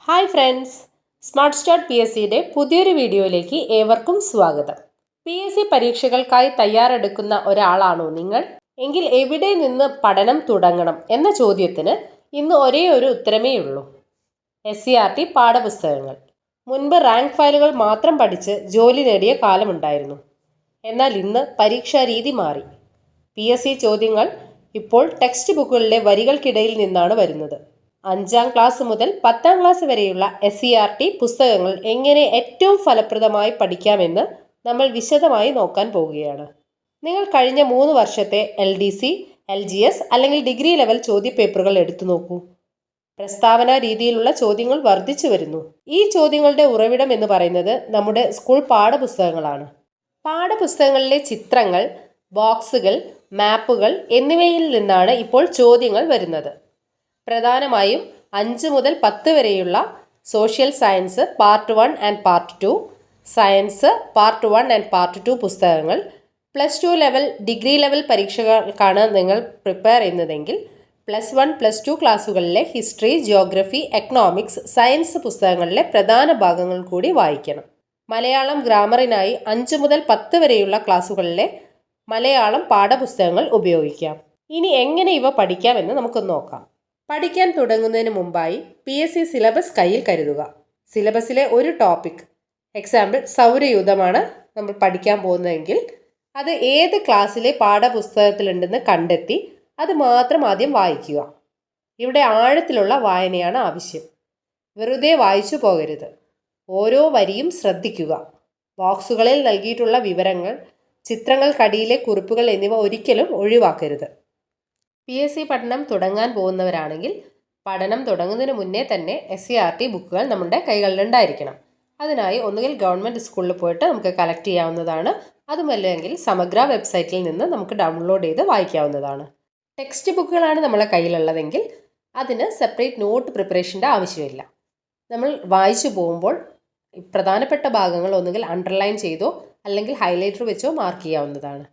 Hi friends, smart start P S സിയുടെ പുതിയൊരു വീഡിയോയിലേക്ക് ഏവർക്കും സ്വാഗതം. പി എസ് സി പരീക്ഷകൾക്കായി തയ്യാറെടുക്കുന്ന ഒരാളാണോ നിങ്ങൾ? എങ്കിൽ എവിടെ നിന്ന് പഠനം തുടങ്ങണം എന്ന ചോദ്യത്തിന് ഇന്ന് ഒരേ ഒരു ഉത്തരമേ ഉള്ളൂ: SCERT പാഠപുസ്തകങ്ങൾ. മുൻപ് റാങ്ക് ഫയലുകൾ മാത്രം പഠിച്ച് ജോലി നേടിയ കാലമുണ്ടായിരുന്നു. എന്നാൽ ഇന്ന് പരീക്ഷാ രീതി മാറി. PSC ചോദ്യങ്ങൾ ഇപ്പോൾ ടെക്സ്റ്റ് ബുക്കുകളിലെ വരികൾക്കിടയിൽ നിന്നാണ് വരുന്നത്. 5ാം ക്ലാസ് മുതൽ 10ാം ക്ലാസ് വരെയുള്ള SCERT പുസ്തകങ്ങൾ എങ്ങനെ ഏറ്റവും ഫലപ്രദമായി പഠിക്കാമെന്ന് നമ്മൾ വിശദമായി നോക്കാൻ പോവുകയാണ്. നിങ്ങൾ കഴിഞ്ഞ 3 വർഷത്തെ LDC, LGS അല്ലെങ്കിൽ ഡിഗ്രി ലെവൽ ചോദ്യപേപ്പറുകൾ എടുത്തു നോക്കൂ. പ്രസ്താവന രീതിയിലുള്ള ചോദ്യങ്ങൾ വർദ്ധിച്ചു വരുന്നു. ഈ ചോദ്യങ്ങളുടെ ഉറവിടം എന്ന് പറയുന്നത് നമ്മുടെ സ്കൂൾ പാഠപുസ്തകങ്ങളാണ്. പാഠപുസ്തകങ്ങളിലെ ചിത്രങ്ങൾ, ബോക്സുകൾ, മാപ്പുകൾ എന്നിവയിൽ നിന്നാണ് ഇപ്പോൾ ചോദ്യങ്ങൾ വരുന്നത്. പ്രധാനമായും 5 മുതൽ 10 വരെയുള്ള social science part 1 and part 2, science part 1 and part 2 പുസ്തകങ്ങൾ, +2 ലെവൽ, ഡിഗ്രി ലെവൽ പരീക്ഷകൾക്കാണ് നിങ്ങൾ പ്രിപ്പയർ ചെയ്യുന്നതെങ്കിൽ +1, +2 ക്ലാസ്സുകളിലെ ഹിസ്റ്ററി, ജിയോഗ്രഫി, എക്കണോമിക്സ്, സയൻസ് പുസ്തകങ്ങളിലെ പ്രധാന ഭാഗങ്ങൾ കൂടി വായിക്കണം. മലയാളം ഗ്രാമറിനായി 5 മുതൽ 10 വരെയുള്ള ക്ലാസ്സുകളിലെ മലയാളം പാഠപുസ്തകങ്ങൾ ഉപയോഗിക്കാം. ഇനി എങ്ങനെ ഇവ പഠിക്കാമെന്ന് നമുക്കൊന്ന് നോക്കാം. പഠിക്കാൻ തുടങ്ങുന്നതിന് മുമ്പായി PSC സിലബസ് കയ്യിൽ കരുതുക. സിലബസിലെ ഒരു ടോപ്പിക്, എക്സാമ്പിൾ സൗരയൂഥമാണ് നമ്മൾ പഠിക്കാൻ പോകുന്നതെങ്കിൽ അത് ഏത് ക്ലാസ്സിലെ പാഠപുസ്തകത്തിലുണ്ടെന്ന് കണ്ടെത്തി അത് മാത്രം ആദ്യം വായിക്കുക. ഇവിടെ ആഴത്തിലുള്ള വായനയാണ് ആവശ്യം. വെറുതെ വായിച്ചു പോകരുത്. ഓരോ വരിയും ശ്രദ്ധിക്കുക. ബോക്സുകളിൽ നൽകിയിട്ടുള്ള വിവരങ്ങൾ, ചിത്രങ്ങൾക്കടിയിലെ കുറിപ്പുകൾ എന്നിവ ഒരിക്കലും ഒഴിവാക്കരുത്. PSC പഠനം തുടങ്ങാൻ പോകുന്നവരാണെങ്കിൽ പഠനം തുടങ്ങുന്നതിന് മുന്നേ തന്നെ SCERT ബുക്കുകൾ നമ്മുടെ കൈകളിലുണ്ടായിരിക്കണം. അതിനായി ഒന്നുകിൽ ഗവൺമെൻറ് സ്കൂളിൽ പോയിട്ട് നമുക്ക് കളക്ട് ചെയ്യാവുന്നതാണ്. അതുമല്ലെങ്കിൽ സമഗ്ര വെബ്സൈറ്റിൽ നിന്ന് നമുക്ക് ഡൗൺലോഡ് ചെയ്ത് വായിക്കാവുന്നതാണ്. ടെക്സ്റ്റ് ബുക്കുകളാണ് നമ്മളെ കയ്യിലുള്ളതെങ്കിൽ അതിന് സെപ്പറേറ്റ് നോട്ട് പ്രിപ്പറേഷൻ്റെ ആവശ്യമില്ല. നമ്മൾ വായിച്ചു പോകുമ്പോൾ പ്രധാനപ്പെട്ട ഭാഗങ്ങൾ ഒന്നുകിൽ അണ്ടർലൈൻ ചെയ്തോ അല്ലെങ്കിൽ ഹൈലൈറ്റർ വെച്ചോ മാർക്ക് ചെയ്യാവുന്നതാണ്.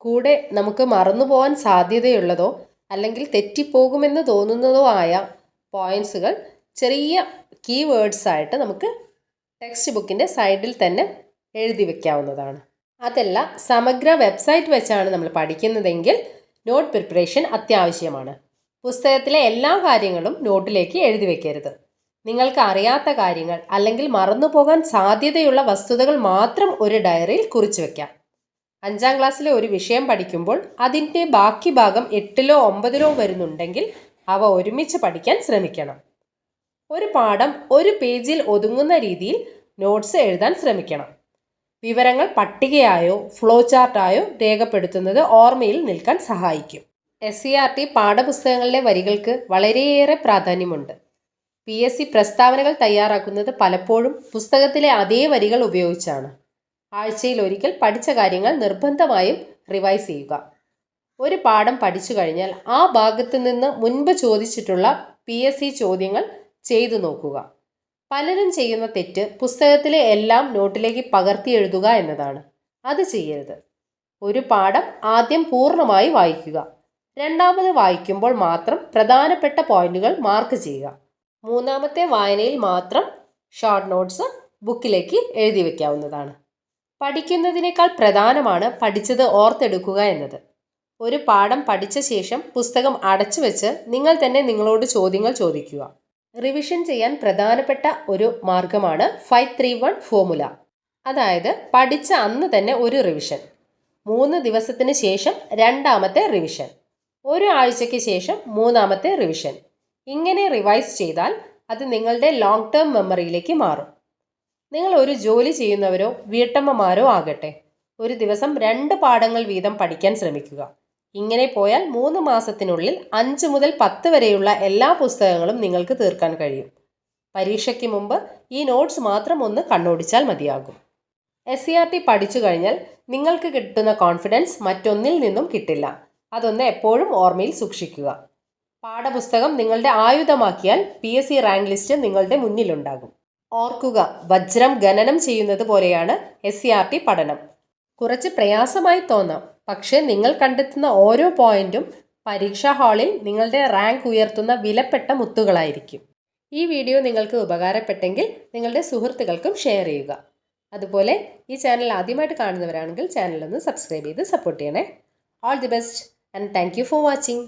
കൂടെ നമുക്ക് മറന്നു പോകാൻ സാധ്യതയുള്ളതോ അല്ലെങ്കിൽ തെറ്റിപ്പോകുമെന്ന് തോന്നുന്നതോ ആയ പോയിൻറ്റ്സുകൾ ചെറിയ കീവേഡ്സ് ആയിട്ട് നമുക്ക് ടെക്സ്റ്റ് ബുക്കിൻ്റെ സൈഡിൽ തന്നെ എഴുതി വയ്ക്കാവുന്നതാണ്. അതല്ല, സമഗ്ര വെബ്സൈറ്റ് വെച്ചാണ് നമ്മൾ പഠിക്കുന്നതെങ്കിൽ നോട്ട് പ്രിപ്പറേഷൻ അത്യാവശ്യമാണ്. പുസ്തകത്തിലെ എല്ലാ കാര്യങ്ങളും നോട്ടിലേക്ക് എഴുതി വയ്ക്കരുത്. നിങ്ങൾക്ക് അറിയാത്ത കാര്യങ്ങൾ അല്ലെങ്കിൽ മറന്നു പോകാൻ സാധ്യതയുള്ള വസ്തുതകൾ മാത്രം ഒരു ഡയറിയിൽ കുറിച്ച് വയ്ക്കാം. 5ാം ക്ലാസ്സിലെ ഒരു വിഷയം പഠിക്കുമ്പോൾ അതിൻ്റെ ബാക്കി ഭാഗം 8ലോ 9ലോ വരുന്നുണ്ടെങ്കിൽ അവ ഒരുമിച്ച് പഠിക്കാൻ ശ്രമിക്കണം. ഒരു പാഠം ഒരു പേജിൽ ഒതുങ്ങുന്ന രീതിയിൽ നോട്ട്സ് എഴുതാൻ ശ്രമിക്കണം. വിവരങ്ങൾ പട്ടികയായോ ഫ്ലോ ചാർട്ടായോ രേഖപ്പെടുത്തുന്നത് ഓർമ്മയിൽ നിൽക്കാൻ സഹായിക്കും. SCERT പാഠപുസ്തകങ്ങളിലെ വരികൾക്ക് വളരെയേറെ പ്രാധാന്യമുണ്ട്. PSC പ്രസ്താവനകൾ തയ്യാറാക്കുന്നത് പലപ്പോഴും പുസ്തകത്തിലെ അതേ വരികൾ ഉപയോഗിച്ചാണ്. ആഴ്ചയിൽ ഒരിക്കൽ പഠിച്ച കാര്യങ്ങൾ നിർബന്ധമായും റിവൈസ് ചെയ്യുക. ഒരു പാഠം പഠിച്ചു കഴിഞ്ഞാൽ ആ ഭാഗത്ത് നിന്ന് മുൻപ് ചോദിച്ചിട്ടുള്ള PSC ചോദ്യങ്ങൾ ചെയ്തു നോക്കുക. പലരും ചെയ്യുന്ന തെറ്റ് പുസ്തകത്തിലെ എല്ലാം നോട്ടിലേക്ക് പകർത്തി എഴുതുക എന്നതാണ്. അത് ചെയ്യരുത്. ഒരു പാഠം ആദ്യം പൂർണ്ണമായി വായിക്കുക. രണ്ടാമത് വായിക്കുമ്പോൾ മാത്രം പ്രധാനപ്പെട്ട പോയിന്റുകൾ മാർക്ക് ചെയ്യുക. മൂന്നാമത്തെ വായനയിൽ മാത്രം ഷോർട്ട് നോട്ട്സ് ബുക്കിലേക്ക് എഴുതി വയ്ക്കാവുന്നതാണ്. പഠിക്കുന്നതിനേക്കാൾ പ്രധാനമാണ് പഠിച്ചത് ഓർത്തെടുക്കുക എന്നത്. ഒരു പാഠം പഠിച്ച ശേഷം പുസ്തകം അടച്ചു വെച്ച് നിങ്ങൾ തന്നെ നിങ്ങളോട് ചോദ്യങ്ങൾ ചോദിക്കുക. റിവിഷൻ ചെയ്യാൻ പ്രധാനപ്പെട്ട ഒരു മാർഗമാണ് 5-3-1 ഫോർമുല. അതായത് പഠിച്ച അന്ന് തന്നെ ഒരു റിവിഷൻ, 3 ദിവസത്തിന് ശേഷം രണ്ടാമത്തെ റിവിഷൻ, ഒരു ആഴ്ചയ്ക്ക് ശേഷം മൂന്നാമത്തെ റിവിഷൻ. ഇങ്ങനെ റിവൈസ് ചെയ്താൽ അത് നിങ്ങളുടെ ലോങ് ടേം മെമ്മറിയിലേക്ക് മാറും. നിങ്ങൾ ഒരു ജോലി ചെയ്യുന്നവരോ വീട്ടമ്മമാരോ ആകട്ടെ, ഒരു ദിവസം 2 പാഠങ്ങൾ വീതം പഠിക്കാൻ ശ്രമിക്കുക. ഇങ്ങനെ പോയാൽ 3 മാസത്തിനുള്ളിൽ 5 മുതൽ 10 വരെയുള്ള എല്ലാ പുസ്തകങ്ങളും നിങ്ങൾക്ക് തീർക്കാൻ കഴിയും. പരീക്ഷയ്ക്ക് മുമ്പ് ഈ നോട്ട്സ് മാത്രം ഒന്ന് കണ്ണോടിച്ചാൽ മതിയാകും. SCERT പഠിച്ചു കഴിഞ്ഞാൽ നിങ്ങൾക്ക് കിട്ടുന്ന കോൺഫിഡൻസ് മറ്റൊന്നിൽ നിന്നും കിട്ടില്ല. അതൊന്ന് എപ്പോഴും ഓർമ്മയിൽ സൂക്ഷിക്കുക. പാഠപുസ്തകം നിങ്ങളുടെ ആയുധമാക്കിയാൽ PSC റാങ്ക് ലിസ്റ്റ് നിങ്ങളുടെ മുന്നിലുണ്ടാകും. ഓർക്കുക, വജ്രം ഖനനം ചെയ്യുന്നത് പോലെയാണ് SCERT പഠനം. കുറച്ച് പ്രയാസമായി തോന്നാം, പക്ഷേ നിങ്ങൾ കണ്ടെത്തുന്ന ഓരോ പോയിന്റും പരീക്ഷാ ഹാളിൽ നിങ്ങളുടെ റാങ്ക് ഉയർത്തുന്ന വിലപ്പെട്ട മുത്തുകളായിരിക്കും. ഈ വീഡിയോ നിങ്ങൾക്ക് ഉപകാരപ്പെട്ടെങ്കിൽ നിങ്ങളുടെ സുഹൃത്തുക്കൾക്കും ഷെയർ ചെയ്യുക. അതുപോലെ ഈ ചാനൽ ആദ്യമായിട്ട് കാണുന്നവരാണെങ്കിൽ ചാനലൊന്ന് സബ്സ്ക്രൈബ് ചെയ്ത് സപ്പോർട്ട് ചെയ്യണേ. All the best and thank you for watching.